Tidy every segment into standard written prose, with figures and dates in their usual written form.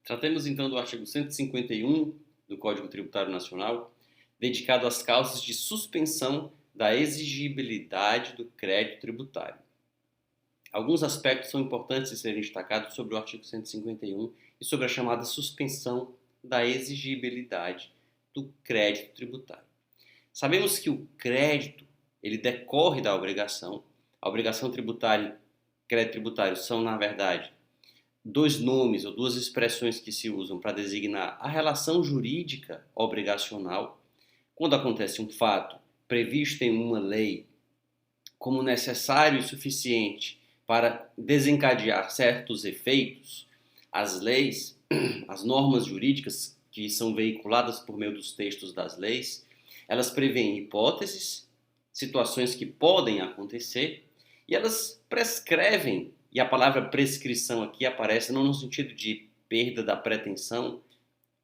Tratemos então do artigo 151 do Código Tributário Nacional, dedicado às causas de suspensão da exigibilidade do crédito tributário. Alguns aspectos são importantes de serem destacados sobre o artigo 151 e sobre a chamada suspensão da exigibilidade do crédito tributário. Sabemos que o crédito ele decorre da obrigação. A obrigação tributária e crédito tributário são, na verdade, dois nomes ou duas expressões que se usam para designar a relação jurídica obrigacional. Quando acontece um fato previsto em uma lei como necessário e suficiente para desencadear certos efeitos, as leis, as normas jurídicas que são veiculadas por meio dos textos das leis, elas prevêem hipóteses, situações que podem acontecer, e elas prescrevem, e a palavra prescrição aqui aparece não no sentido de perda da pretensão,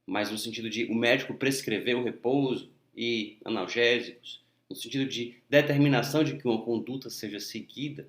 mas no sentido de o médico prescrever o repouso e analgésicos, no sentido de determinação de que uma conduta seja seguida.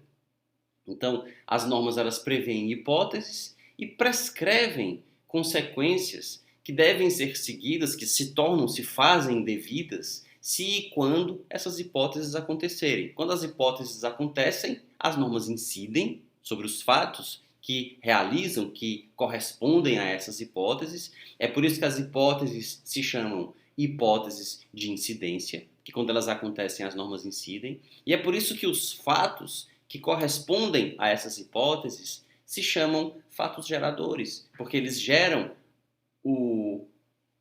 Então, as normas elas prevêem hipóteses e prescrevem consequências que devem ser seguidas, que se fazem devidas, se e quando essas hipóteses acontecerem. Quando as hipóteses acontecem, as normas incidem sobre os fatos que realizam, que correspondem a essas hipóteses. É por isso que as hipóteses se chamam hipóteses de incidência, que quando elas acontecem, as normas incidem. E é por isso que os fatos que correspondem a essas hipóteses se chamam fatos geradores, porque eles geram o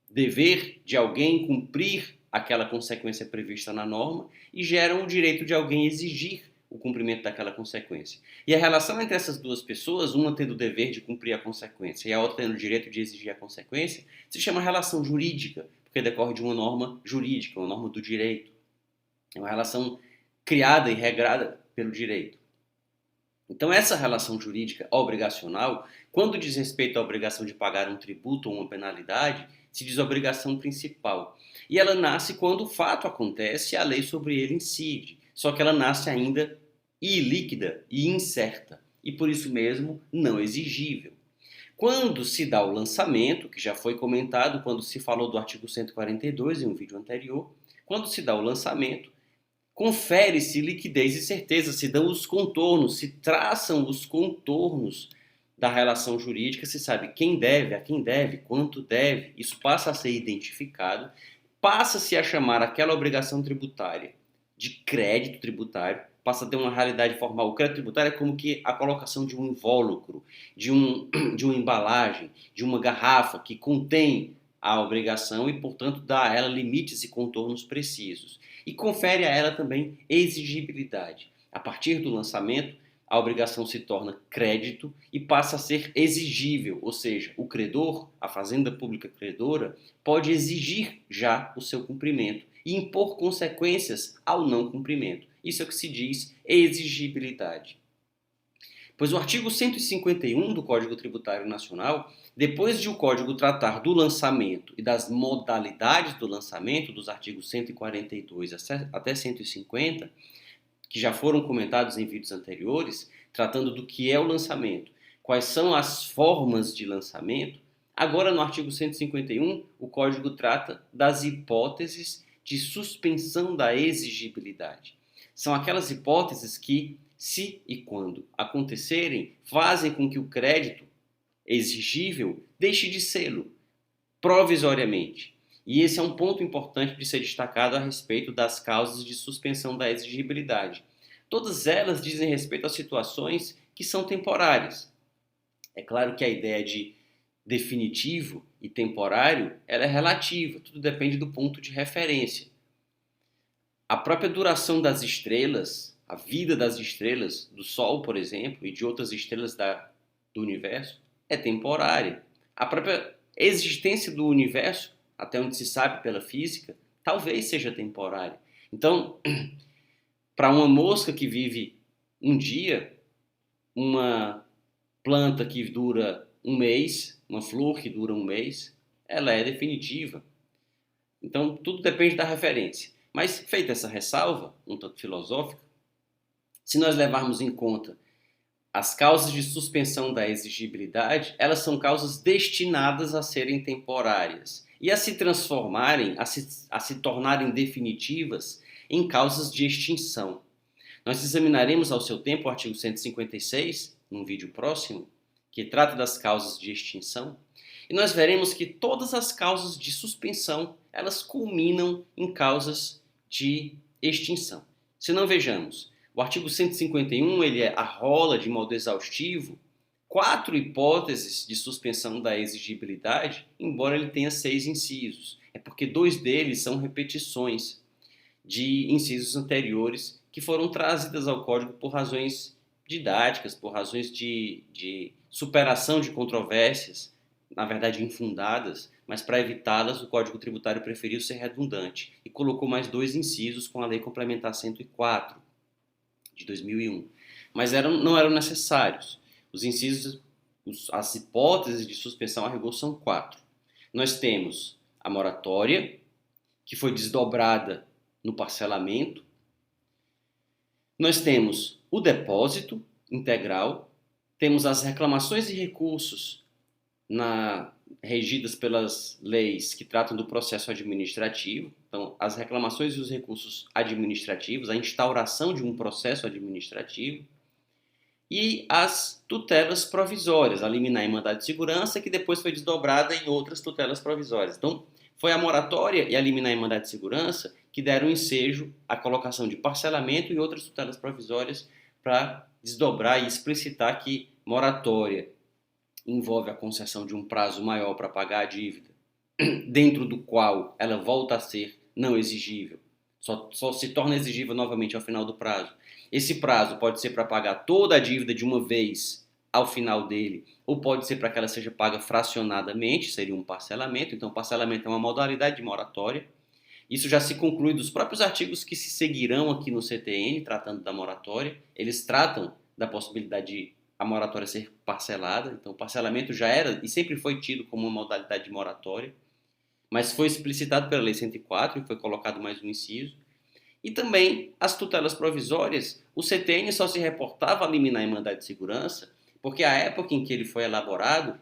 dever de alguém cumprir aquela consequência prevista na norma e geram o direito de alguém exigir o cumprimento daquela consequência. E a relação entre essas duas pessoas, uma tendo o dever de cumprir a consequência e a outra tendo o direito de exigir a consequência, se chama relação jurídica, porque decorre de uma norma jurídica, uma norma do direito. É uma relação criada e regrada pelo direito. Então, essa relação jurídica obrigacional, quando diz respeito à obrigação de pagar um tributo ou uma penalidade, se diz obrigação principal. E ela nasce quando o fato acontece e a lei sobre ele incide. Só que ela nasce ainda ilíquida e incerta. E por isso mesmo não exigível. Quando se dá o lançamento, que já foi comentado quando se falou do artigo 142 em um vídeo anterior, quando se dá o lançamento, confere-se liquidez e certeza, se dão os contornos, se traçam os contornos da relação jurídica, se sabe quem deve, a quem deve, quanto deve, isso passa a ser identificado, passa-se a chamar aquela obrigação tributária de crédito tributário, passa a ter uma realidade formal. O crédito tributário é como que a colocação de um invólucro, de uma embalagem, de uma garrafa que contém a obrigação e, portanto, dá a ela limites e contornos precisos. E confere a ela também exigibilidade. A partir do lançamento, a obrigação se torna crédito e passa a ser exigível, ou seja, o credor, a fazenda pública credora, pode exigir já o seu cumprimento e impor consequências ao não cumprimento. Isso é o que se diz exigibilidade. Pois o artigo 151 do Código Tributário Nacional, depois de o Código tratar do lançamento e das modalidades do lançamento, dos artigos 142 até 150, que já foram comentados em vídeos anteriores, tratando do que é o lançamento, quais são as formas de lançamento, agora no artigo 151 o Código trata das hipóteses de suspensão da exigibilidade. São aquelas hipóteses que, se e quando acontecerem, fazem com que o crédito exigível deixe de sê-lo, provisoriamente. E esse é um ponto importante de ser destacado a respeito das causas de suspensão da exigibilidade. Todas elas dizem respeito a situações que são temporárias. É claro que a ideia de definitivo e temporário ela é relativa, tudo depende do ponto de referência. A própria duração das estrelas, a vida das estrelas, do Sol, por exemplo, e de outras estrelas do universo, é temporária. A própria existência do universo, até onde se sabe pela física, talvez seja temporária. Então, para uma mosca que vive um dia, uma planta que dura um mês, uma flor que dura um mês, ela é definitiva. Então, tudo depende da referência. Mas, feita essa ressalva, um tanto filosófica, se nós levarmos em conta As causas de suspensão da exigibilidade, elas são causas destinadas a serem temporárias e a se transformarem, a se tornarem definitivas em causas de extinção. Nós examinaremos ao seu tempo o artigo 156, num vídeo próximo, que trata das causas de extinção, e nós veremos que todas as causas de suspensão, elas culminam em causas de extinção. Se não, vejamos, o artigo 151, ele arrola de modo exaustivo 4 hipóteses de suspensão da exigibilidade, embora ele tenha 6 incisos. É porque 2 deles são repetições de incisos anteriores que foram trazidas ao Código por razões didáticas, por razões de superação de controvérsias, na verdade infundadas, mas para evitá-las o Código Tributário preferiu ser redundante e colocou mais 2 incisos com a Lei Complementar 104 de 2001. Mas não eram necessários. Os incisos, as hipóteses de suspensão a rigor são 4. Nós temos a moratória, que foi desdobrada no parcelamento. Nós temos o depósito integral, temos as reclamações e recursos regidas pelas leis que tratam do processo administrativo. Então, as reclamações e os recursos administrativos, a instauração de um processo administrativo, e as tutelas provisórias, a liminar em mandado de segurança, que depois foi desdobrada em outras tutelas provisórias. Então, foi a moratória e a liminar em mandado de segurança que deram ensejo à colocação de parcelamento e outras tutelas provisórias para desdobrar e explicitar que moratória envolve a concessão de um prazo maior para pagar a dívida, dentro do qual ela volta a ser não exigível, só se torna exigível novamente ao final do prazo. Esse prazo pode ser para pagar toda a dívida de uma vez ao final dele, ou pode ser para que ela seja paga fracionadamente, seria um parcelamento. Então, parcelamento é uma modalidade de moratória. Isso já se conclui dos próprios artigos que se seguirão aqui no CTN, tratando da moratória. Eles tratam da possibilidade de a moratória ser parcelada. Então, o parcelamento já era e sempre foi tido como uma modalidade de moratória, mas foi explicitado pela Lei 104 e foi colocado mais um inciso. E também as tutelas provisórias, o CTN só se reportava a liminar em mandado de segurança, porque a época em que ele foi elaborado,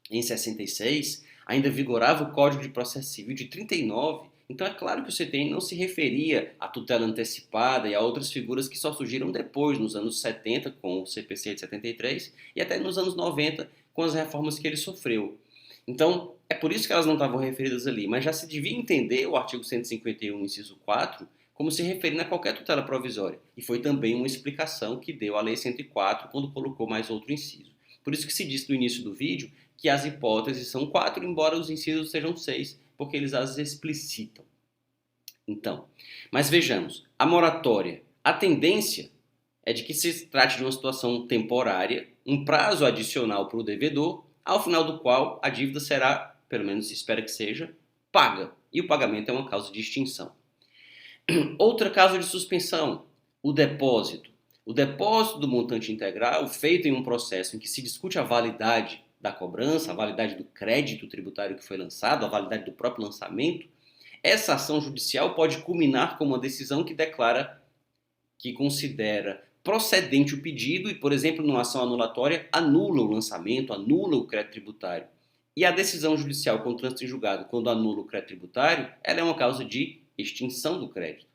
em 66, ainda vigorava o Código de Processo Civil de 39. Então é claro que o CTN não se referia à tutela antecipada e a outras figuras que só surgiram depois, nos anos 70, com o CPC de 73, e até nos anos 90, com as reformas que ele sofreu. Então, é por isso que elas não estavam referidas ali, mas já se devia entender o artigo 151, inciso 4, como se referindo a qualquer tutela provisória. E foi também uma explicação que deu a Lei 104 quando colocou mais outro inciso. Por isso que se disse no início do vídeo que as hipóteses são 4, embora os incisos sejam 6, porque eles as explicitam. Então, mas vejamos, a moratória, a tendência é de que se trate de uma situação temporária, um prazo adicional para o devedor, ao final do qual a dívida será, pelo menos se espera que seja, paga. E o pagamento é uma causa de extinção. Outra causa de suspensão, o depósito. O depósito do montante integral, feito em um processo em que se discute a validade da cobrança, a validade do crédito tributário que foi lançado, a validade do próprio lançamento, essa ação judicial pode culminar com uma decisão que declara, que considera procedente o pedido e, por exemplo, numa ação anulatória, anula o lançamento, anula o crédito tributário. E a decisão judicial com trânsito em julgado, quando anula o crédito tributário, ela é uma causa de extinção do crédito.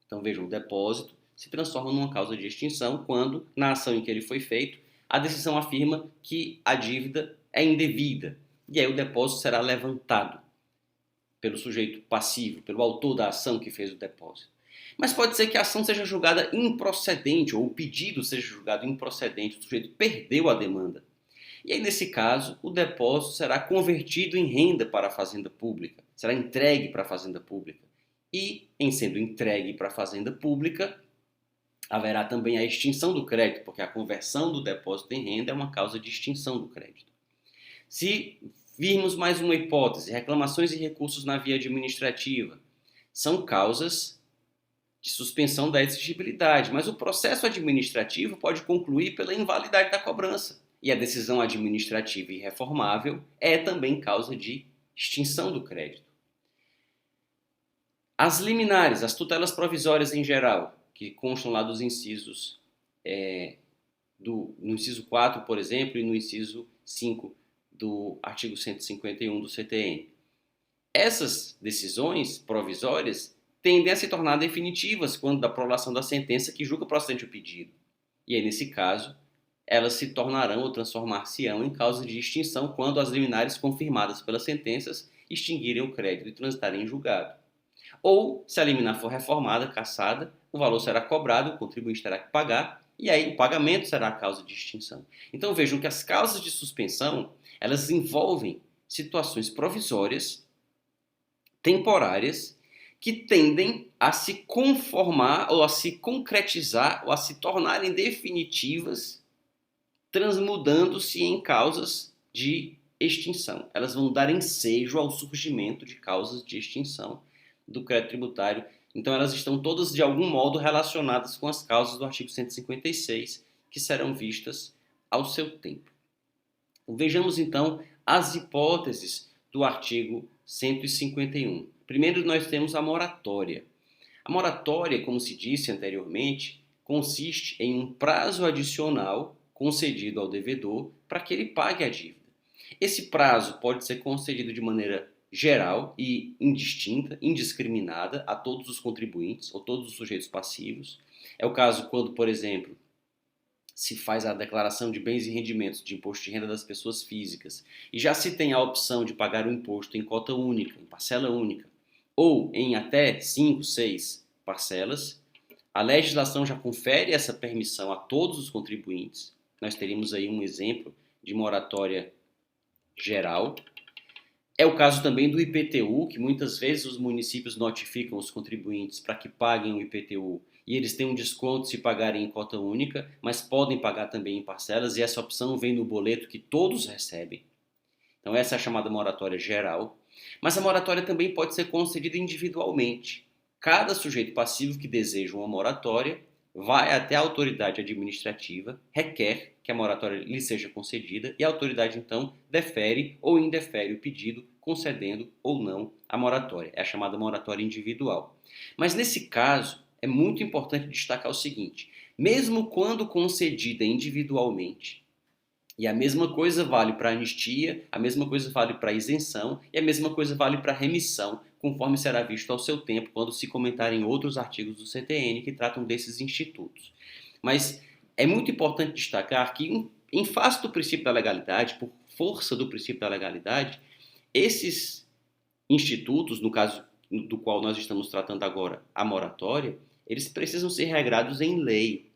Então, vejam, o depósito se transforma numa causa de extinção quando, na ação em que ele foi feito, a decisão afirma que a dívida é indevida. E aí o depósito será levantado pelo sujeito passivo, pelo autor da ação que fez o depósito. Mas pode ser que a ação seja julgada improcedente, ou o pedido seja julgado improcedente, o sujeito perdeu a demanda. E aí, nesse caso, o depósito será convertido em renda para a fazenda pública, será entregue para a fazenda pública. E, em sendo entregue para a fazenda pública, haverá também a extinção do crédito, porque a conversão do depósito em renda é uma causa de extinção do crédito. Se virmos mais uma hipótese, reclamações e recursos na via administrativa, são causas de suspensão da exigibilidade, mas o processo administrativo pode concluir pela invalidade da cobrança. E a decisão administrativa irreformável é também causa de extinção do crédito. As liminares, as tutelas provisórias em geral, que constam lá dos incisos no inciso 4, por exemplo, e no inciso 5 do artigo 151 do CTN. Essas decisões provisórias tendem a se tornar definitivas quando da prolação da sentença que julga procedente o pedido. E aí, nesse caso, elas se tornarão ou transformar-se-ão em causa de extinção quando as liminares confirmadas pelas sentenças extinguirem o crédito e transitarem em julgado. Ou, se a liminar for reformada, cassada, o valor será cobrado, o contribuinte terá que pagar, e aí o pagamento será a causa de extinção. Então vejam que as causas de suspensão, elas envolvem situações provisórias, temporárias, que tendem a se conformar ou a se concretizar ou a se tornarem definitivas, transmudando-se em causas de extinção. Elas vão dar ensejo ao surgimento de causas de extinção do crédito tributário. Então elas estão todas de algum modo relacionadas com as causas do artigo 156, que serão vistas ao seu tempo. Vejamos então as hipóteses do artigo 151. Primeiro nós temos a moratória. A moratória, como se disse anteriormente, consiste em um prazo adicional concedido ao devedor para que ele pague a dívida. Esse prazo pode ser concedido de maneira geral e indistinta, indiscriminada a todos os contribuintes ou todos os sujeitos passivos. É o caso quando, por exemplo, se faz a declaração de bens e rendimentos de imposto de renda das pessoas físicas e já se tem a opção de pagar o imposto em cota única, em parcela única, ou em até 5, 6 parcelas. A legislação já confere essa permissão a todos os contribuintes. Nós teríamos aí um exemplo de moratória geral. É o caso também do IPTU, que muitas vezes os municípios notificam os contribuintes para que paguem o IPTU e eles têm um desconto se pagarem em cota única, mas podem pagar também em parcelas, e essa opção vem no boleto que todos recebem. Então essa é a chamada moratória geral. Mas a moratória também pode ser concedida individualmente. Cada sujeito passivo que deseja uma moratória vai até a autoridade administrativa, requer que a moratória lhe seja concedida e a autoridade então defere ou indefere o pedido, concedendo ou não a moratória. É a chamada moratória individual. Mas nesse caso, é muito importante destacar o seguinte: mesmo quando concedida individualmente, e a mesma coisa vale para anistia, a mesma coisa vale para isenção e a mesma coisa vale para remissão, conforme será visto ao seu tempo quando se comentarem outros artigos do CTN que tratam desses institutos. Mas é muito importante destacar que, em face do princípio da legalidade, por força do princípio da legalidade, esses institutos, no caso do qual nós estamos tratando agora, a moratória, eles precisam ser regrados em lei.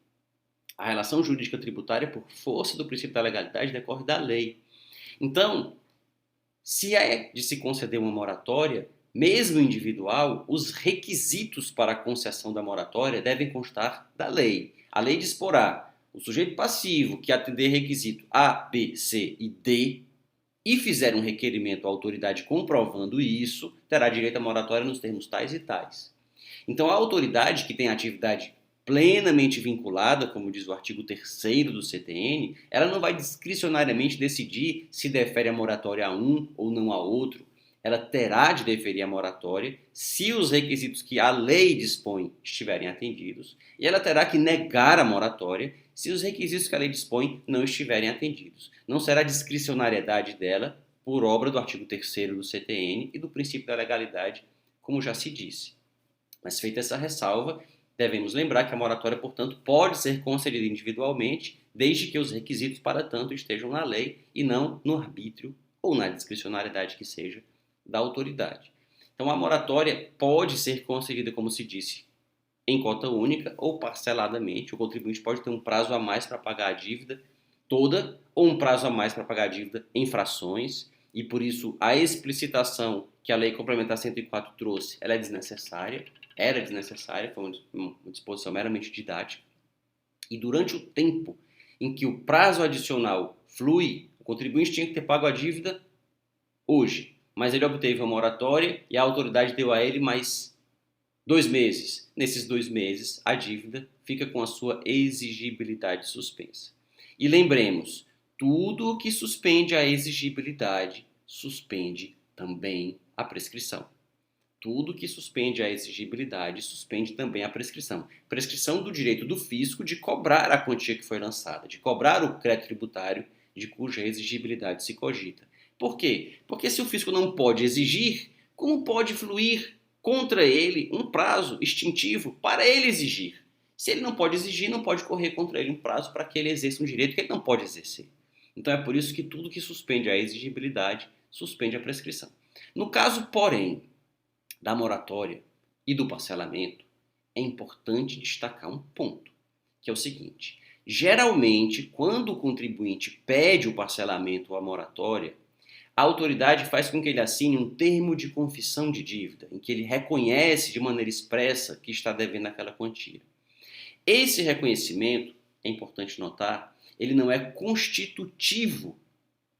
A relação jurídica tributária, por força do princípio da legalidade, decorre da lei. Então, se é de se conceder uma moratória, mesmo individual, os requisitos para a concessão da moratória devem constar da lei. A lei disporá: o sujeito passivo que atender requisito A, B, C e D e fizer um requerimento à autoridade comprovando isso, terá direito à moratória nos termos tais e tais. Então, a autoridade que tem atividade plenamente vinculada, como diz o artigo 3º do CTN, ela não vai discricionariamente decidir se defere a moratória a um ou não a outro. Ela terá de deferir a moratória se os requisitos que a lei dispõe estiverem atendidos, e ela terá que negar a moratória se os requisitos que a lei dispõe não estiverem atendidos. Não será discricionariedade dela por obra do artigo 3º do CTN e do princípio da legalidade, como já se disse. Mas feita essa ressalva, devemos lembrar que a moratória, portanto, pode ser concedida individualmente, desde que os requisitos para tanto estejam na lei e não no arbítrio ou na discricionariedade que seja da autoridade. Então, a moratória pode ser concedida, como se disse, em cota única ou parceladamente. O contribuinte pode ter um prazo a mais para pagar a dívida toda ou um prazo a mais para pagar a dívida em frações, e por isso a explicitação que a Lei Complementar 104 trouxe, ela é desnecessária. Era desnecessária, foi uma disposição meramente didática. E durante o tempo em que o prazo adicional flui, o contribuinte tinha que ter pago a dívida hoje, mas ele obteve uma moratória e a autoridade deu a ele mais 2 meses. Nesses 2 meses, a dívida fica com a sua exigibilidade suspensa. E lembremos, tudo o que suspende a exigibilidade suspende também a prescrição. Tudo que suspende a exigibilidade suspende também a prescrição. Prescrição do direito do fisco de cobrar a quantia que foi lançada, de cobrar o crédito tributário de cuja exigibilidade se cogita. Por quê? Porque se o fisco não pode exigir, como pode fluir contra ele um prazo extintivo para ele exigir? Se ele não pode exigir, não pode correr contra ele um prazo para que ele exerça um direito que ele não pode exercer. Então é por isso que tudo que suspende a exigibilidade suspende a prescrição. No caso, porém, da moratória e do parcelamento, é importante destacar um ponto, que é o seguinte: geralmente, quando o contribuinte pede o parcelamento ou a moratória, a autoridade faz com que ele assine um termo de confissão de dívida, em que ele reconhece de maneira expressa que está devendo aquela quantia. Esse reconhecimento, é importante notar, ele não é constitutivo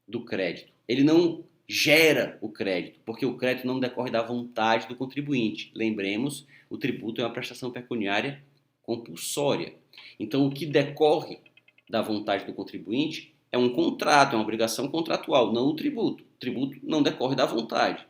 do crédito. Ele não gera o crédito, porque o crédito não decorre da vontade do contribuinte. Lembremos, o tributo é uma prestação pecuniária compulsória. Então, o que decorre da vontade do contribuinte é um contrato, é uma obrigação contratual, não o tributo. O tributo não decorre da vontade.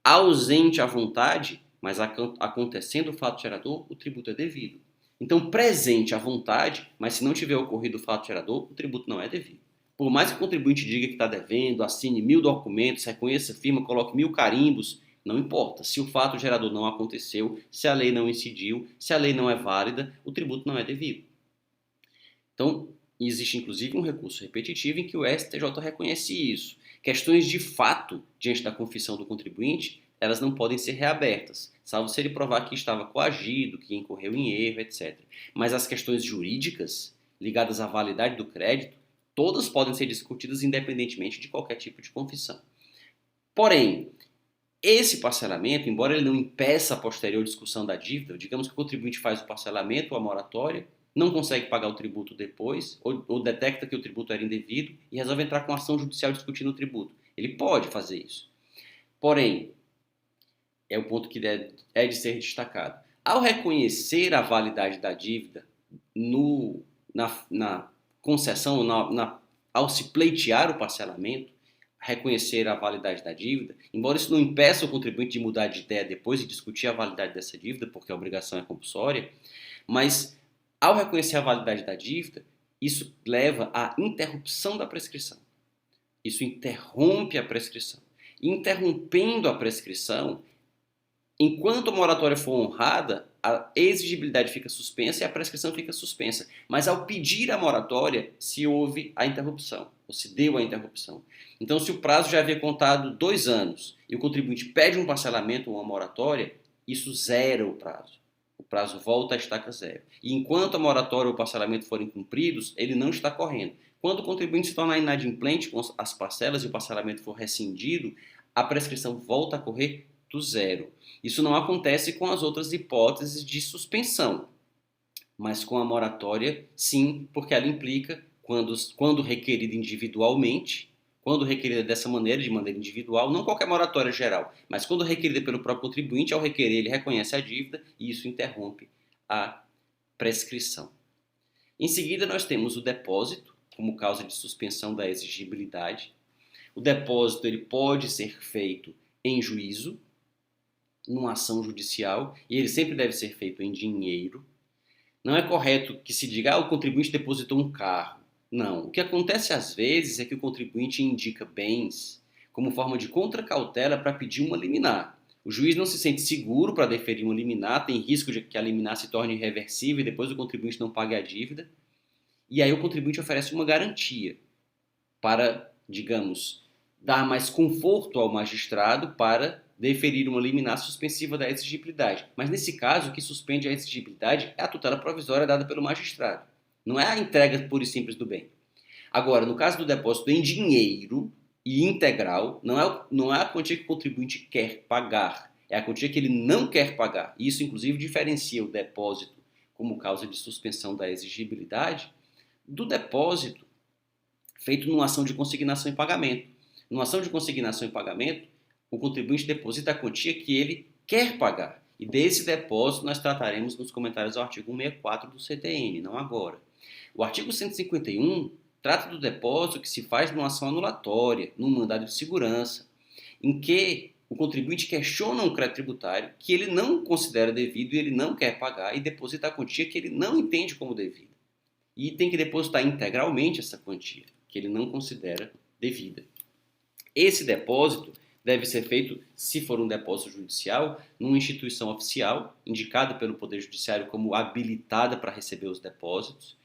Ausente a vontade, mas acontecendo o fato gerador, o tributo é devido. Então, presente a vontade, mas se não tiver ocorrido o fato gerador, o tributo não é devido. Por mais que o contribuinte diga que está devendo, assine 1000 documentos, reconheça a firma, coloque 1000 carimbos, não importa. Se o fato gerador não aconteceu, se a lei não incidiu, se a lei não é válida, o tributo não é devido. Então, existe inclusive um recurso repetitivo em que o STJ reconhece isso. Questões de fato diante da confissão do contribuinte, elas não podem ser reabertas, salvo se ele provar que estava coagido, que incorreu em erro, etc. Mas as questões jurídicas ligadas à validade do crédito, todas podem ser discutidas independentemente de qualquer tipo de confissão. Porém, esse parcelamento, embora ele não impeça a posterior discussão da dívida, digamos que o contribuinte faz o parcelamento ou a moratória, não consegue pagar o tributo depois, ou detecta que o tributo era indevido e resolve entrar com ação judicial discutindo o tributo. Ele pode fazer isso. Porém, é o ponto que é de ser destacado. Ao reconhecer a validade da dívida na concessão, ao se pleitear o parcelamento, reconhecer a validade da dívida, embora isso não impeça o contribuinte de mudar de ideia depois e discutir a validade dessa dívida, porque a obrigação é compulsória, mas ao reconhecer a validade da dívida, isso leva à interrupção da prescrição. Isso interrompe a prescrição. Interrompendo a prescrição, enquanto a moratória for honrada, a exigibilidade fica suspensa e a prescrição fica suspensa. Mas ao pedir a moratória, se houve a interrupção, ou se deu a interrupção. Então, se o prazo já havia contado 2 anos e o contribuinte pede um parcelamento ou uma moratória, isso zera o prazo. O prazo volta à estaca zero. E enquanto a moratória ou o parcelamento forem cumpridos, ele não está correndo. Quando o contribuinte se tornar inadimplente com as parcelas e o parcelamento for rescindido, a prescrição volta a correr do zero. Isso não acontece com as outras hipóteses de suspensão, mas com a moratória, sim, porque ela implica, quando requerida individualmente, quando requerida dessa maneira, de maneira individual, não qualquer moratória geral, mas quando requerida pelo próprio contribuinte, ao requerer, ele reconhece a dívida e isso interrompe a prescrição. Em seguida, nós temos o depósito, como causa de suspensão da exigibilidade. O depósito ele pode ser feito em juízo, numa ação judicial, e ele sempre deve ser feito em dinheiro. Não é correto que se diga, o contribuinte depositou um carro. Não. O que acontece às vezes é que o contribuinte indica bens como forma de contracautela para pedir uma liminar. O juiz não se sente seguro para deferir uma liminar, tem risco de que a liminar se torne irreversível e depois o contribuinte não pague a dívida. E aí o contribuinte oferece uma garantia para, digamos, dar mais conforto ao magistrado para deferir uma liminar suspensiva da exigibilidade. Mas nesse caso, o que suspende a exigibilidade é a tutela provisória dada pelo magistrado. Não é a entrega pura e simples do bem. Agora, no caso do depósito em dinheiro e integral, não é a quantia que o contribuinte quer pagar, é a quantia que ele não quer pagar. Isso, inclusive, diferencia o depósito como causa de suspensão da exigibilidade do depósito feito numa ação de consignação e pagamento. Numa ação de consignação e pagamento, o contribuinte deposita a quantia que ele quer pagar. E desse depósito nós trataremos nos comentários ao artigo 164 do CTN, não agora. O artigo 151 trata do depósito que se faz numa ação anulatória, num mandado de segurança, em que o contribuinte questiona um crédito tributário que ele não considera devido e ele não quer pagar e deposita a quantia que ele não entende como devida. E tem que depositar integralmente essa quantia, que ele não considera devida. Esse depósito deve ser feito, se for um depósito judicial, numa instituição oficial, indicada pelo Poder Judiciário como habilitada para receber os depósitos.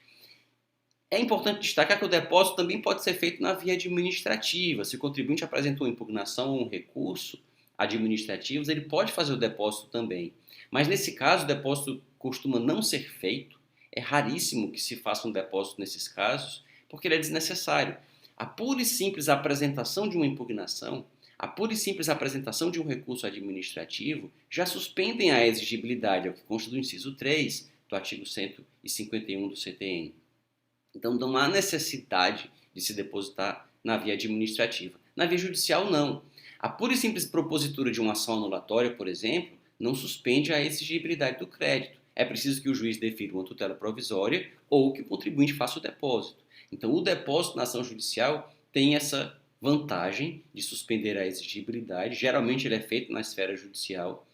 É importante destacar que o depósito também pode ser feito na via administrativa. Se o contribuinte apresentou uma impugnação ou um recurso administrativos, ele pode fazer o depósito também. Mas nesse caso, o depósito costuma não ser feito. É raríssimo que se faça um depósito nesses casos, porque ele é desnecessário. A pura e simples apresentação de uma impugnação, a pura e simples apresentação de um recurso administrativo já suspendem a exigibilidade, é o que consta do inciso 3 do artigo 151 do CTN. Então não há necessidade de se depositar na via administrativa. Na via judicial, não. A pura e simples propositura de uma ação anulatória, por exemplo, não suspende a exigibilidade do crédito. É preciso que o juiz defira uma tutela provisória ou que o contribuinte faça o depósito. Então, o depósito na ação judicial tem essa vantagem de suspender a exigibilidade. Geralmente ele é feito na esfera judicial.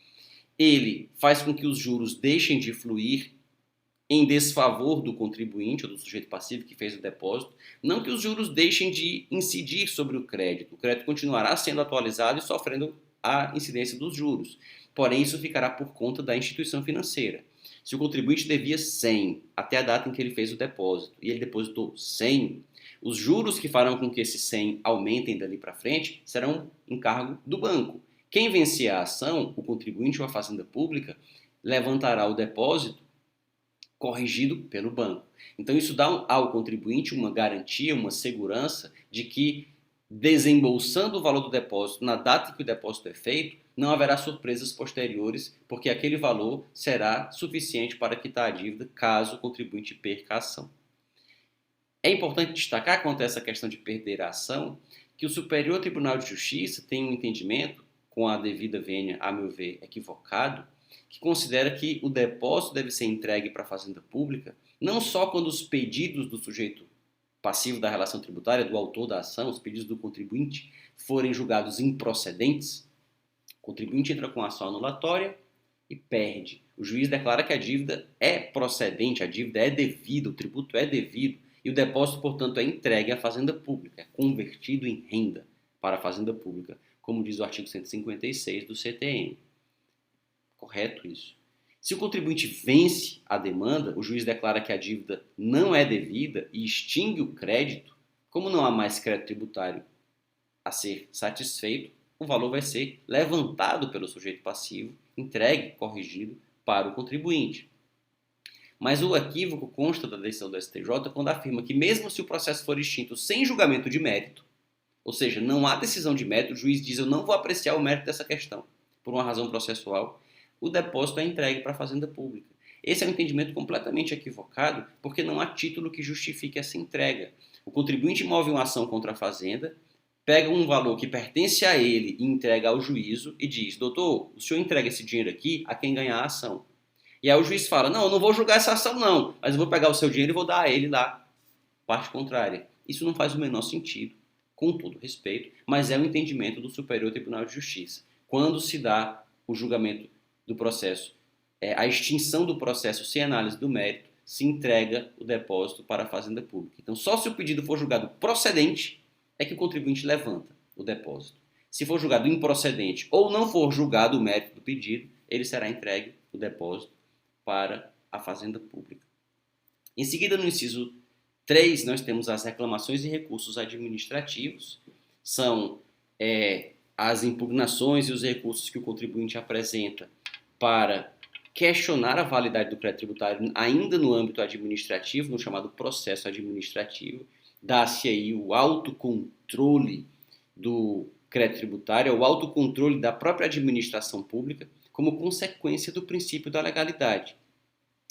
Ele faz com que os juros deixem de fluir em desfavor do contribuinte ou do sujeito passivo que fez o depósito, não que os juros deixem de incidir sobre o crédito continuará sendo atualizado e sofrendo a incidência dos juros, porém isso ficará por conta da instituição financeira. Se o contribuinte devia 100 até a data em que ele fez o depósito e ele depositou 100, os juros que farão com que esses 100 aumentem dali para frente serão encargo do banco. Quem vencer a ação, o contribuinte ou a fazenda pública, levantará o depósito corrigido pelo banco. Então isso dá ao contribuinte uma garantia, uma segurança de que, desembolsando o valor do depósito na data em que o depósito é feito, não haverá surpresas posteriores, porque aquele valor será suficiente para quitar a dívida caso o contribuinte perca a ação. É importante destacar, quanto a essa questão de perder a ação, que o Superior Tribunal de Justiça tem um entendimento, com a devida vênia, a meu ver, equivocado, que considera que o depósito deve ser entregue para a Fazenda Pública não só quando os pedidos do sujeito passivo da relação tributária, do autor da ação, os pedidos do contribuinte, forem julgados improcedentes. O contribuinte entra com a ação anulatória e perde. O juiz declara que a dívida é procedente, a dívida é devida, o tributo é devido e o depósito, portanto, é entregue à Fazenda Pública, é convertido em renda para a Fazenda Pública, como diz o artigo 156 do CTN. Correto isso. Se o contribuinte vence a demanda, o juiz declara que a dívida não é devida e extingue o crédito, como não há mais crédito tributário a ser satisfeito, o valor vai ser levantado pelo sujeito passivo, entregue, corrigido para o contribuinte. Mas o equívoco consta da decisão do STJ quando afirma que mesmo se o processo for extinto sem julgamento de mérito, ou seja, não há decisão de mérito, o juiz diz eu não vou apreciar o mérito dessa questão, por uma razão processual, o depósito é entregue para a Fazenda Pública. Esse é um entendimento completamente equivocado, porque não há título que justifique essa entrega. O contribuinte move uma ação contra a Fazenda, pega um valor que pertence a ele e entrega ao juízo e diz, doutor, o senhor entrega esse dinheiro aqui a quem ganhar a ação. E aí o juiz fala, não, eu não vou julgar essa ação não, mas eu vou pegar o seu dinheiro e vou dar a ele lá, parte contrária. Isso não faz o menor sentido, com todo respeito, mas é o entendimento do Superior Tribunal de Justiça. Quando se dá o julgamento do processo, a extinção do processo sem análise do mérito, se entrega o depósito para a Fazenda Pública. Então, só se o pedido for julgado procedente é que o contribuinte levanta o depósito. Se for julgado improcedente ou não for julgado o mérito do pedido, ele será entregue o depósito para a Fazenda Pública. Em seguida, no inciso 3, nós temos as reclamações e recursos administrativos. São as impugnações e os recursos que o contribuinte apresenta para questionar a validade do crédito tributário ainda no âmbito administrativo, no chamado processo administrativo. Dá-se aí o autocontrole do crédito tributário, o autocontrole da própria administração pública, como consequência do princípio da legalidade.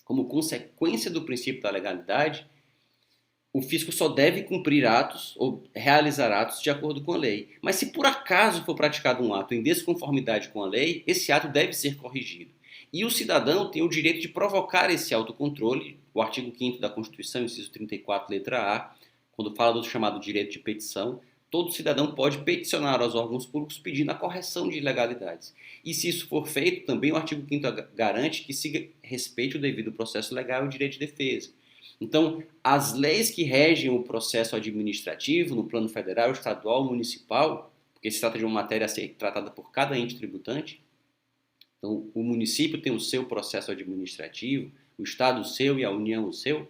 Como consequência do princípio da legalidade, o fisco só deve cumprir atos ou realizar atos de acordo com a lei. Mas se por acaso for praticado um ato em desconformidade com a lei, esse ato deve ser corrigido. E o cidadão tem o direito de provocar esse autocontrole, o artigo 5º da Constituição, inciso 34, letra A, quando fala do chamado direito de petição, todo cidadão pode peticionar aos órgãos públicos pedindo a correção de ilegalidades. E se isso for feito, também o artigo 5º garante que se respeite o devido processo legal e o direito de defesa. Então, as leis que regem o processo administrativo no plano federal, estadual, municipal, porque se trata de uma matéria a ser tratada por cada ente tributante, então o município tem o seu processo administrativo, o estado o seu e a União o seu.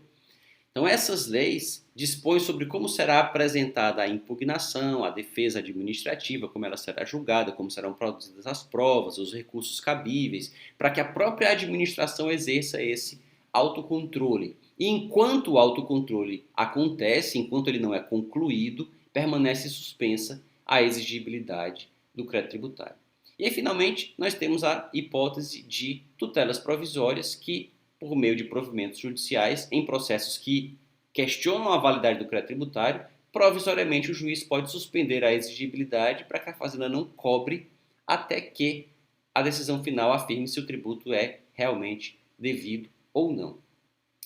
Então, essas leis dispõem sobre como será apresentada a impugnação, a defesa administrativa, como ela será julgada, como serão produzidas as provas, os recursos cabíveis, para que a própria administração exerça esse autocontrole. E enquanto o autocontrole acontece, enquanto ele não é concluído, permanece suspensa a exigibilidade do crédito tributário. E aí, finalmente, nós temos a hipótese de tutelas provisórias que, por meio de provimentos judiciais, em processos que questionam a validade do crédito tributário, provisoriamente o juiz pode suspender a exigibilidade para que a Fazenda não cobre até que a decisão final afirme se o tributo é realmente devido ou não.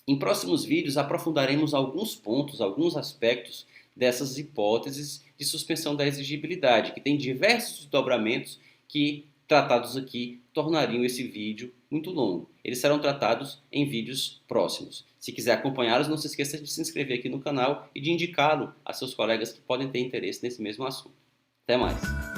Em próximos vídeos aprofundaremos alguns pontos, alguns aspectos dessas hipóteses de suspensão da exigibilidade, que tem diversos desdobramentos que, tratados aqui, tornariam esse vídeo muito longo. Eles serão tratados em vídeos próximos. Se quiser acompanhá-los, não se esqueça de se inscrever aqui no canal e de indicá-lo a seus colegas que podem ter interesse nesse mesmo assunto. Até mais!